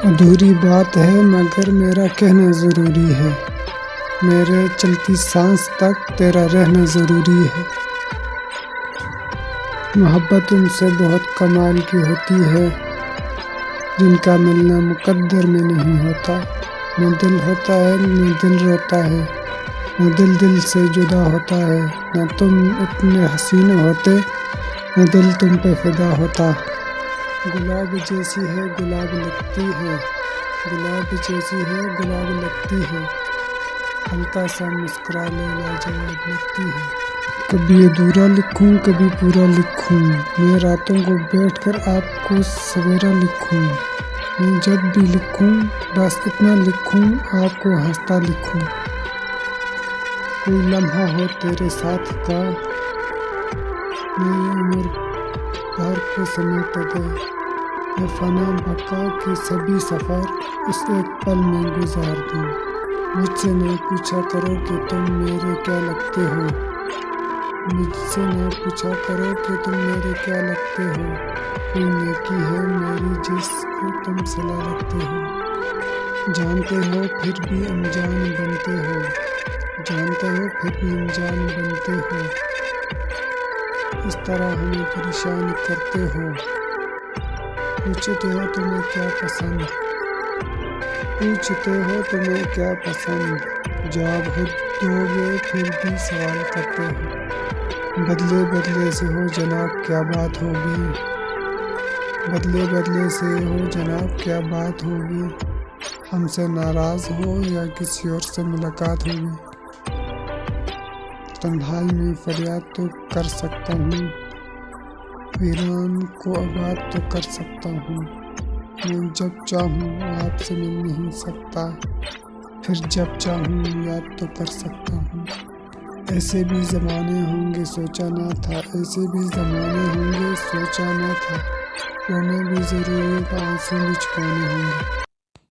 ادھوری بات ہے مگر میرا کہنا ضروری ہے، میرے چلتی سانس تک تیرا رہنا ضروری ہے۔ محبت ان سے بہت کمال کی ہوتی ہے جن کا ملنا مقدر میں نہیں ہوتا۔ نہ دل ہوتا ہے نہ دل روتا ہے، نہ دل دل سے جدا ہوتا ہے۔ نہ تم اتنے حسین ہوتے نہ دل تم پہ فدا ہوتا۔ گلاب جیسی ہے گلاب لگتی ہے، گلاب جیسی ہے گلاب لگتی ہے، ہلکا سا مسکرا لے لاجواب لگتی ہے۔ کبھی ادھورا لکھوں کبھی پورا لکھوں، میں راتوں کو بیٹھ کر آپ کو سویرا لکھوں۔ میں جب بھی لکھوں بس اتنا لکھوں آپ کو ہنستا لکھوں۔ کوئی لمحہ ہو تیرے ساتھ کا، میں یہ عمر بھر کو سمیٹ دے۔ میں فنا بقا کے سبھی سفر اس ایک پل میں گزار دوں۔ مجھ سے نہ پوچھا کرو کہ تم میرے کیا لگتے ہو، مجھ سے نہ پوچھا کرو کہ تم میرے کیا لگتے ہو۔ کوئی نیکی ہے میری جس کو تم صلاح رکھتے ہو۔ جانتے ہو پھر بھی انجان بنتے ہو، جانتے ہو پھر بھی انجان بنتے ہو۔ اس طرح ہمیں پریشان کرتے ہو۔ پوچھتے ہو تمہیں کیا پسند، پوچھتے ہو تمہیں کیا پسند، جواب خود دو گے پھر بھی سوال کرتے ہو۔ بدلے بدلے سے ہو جناب کیا بات ہوگی، بدلے بدلے سے ہو جناب کیا بات ہوگی، ہم سے ناراض ہو یا کسی اور سے ملاقات ہوگی۔ تنہائی میں فریاد تو کر سکتا ہوں، ویران کو آباد تو کر سکتا ہوں۔ میں جب چاہوں آپ سے مل نہیں سکتا، پھر جب چاہوں یاد تو کر سکتا ہوں۔ ایسے بھی زمانے ہوں گے سوچا نہ تھا، ایسے بھی زمانے ہوں گے سوچا نہ تھا، رونا بھی ضروری ہوگا آنسو بھی چھپانے ہوں گے۔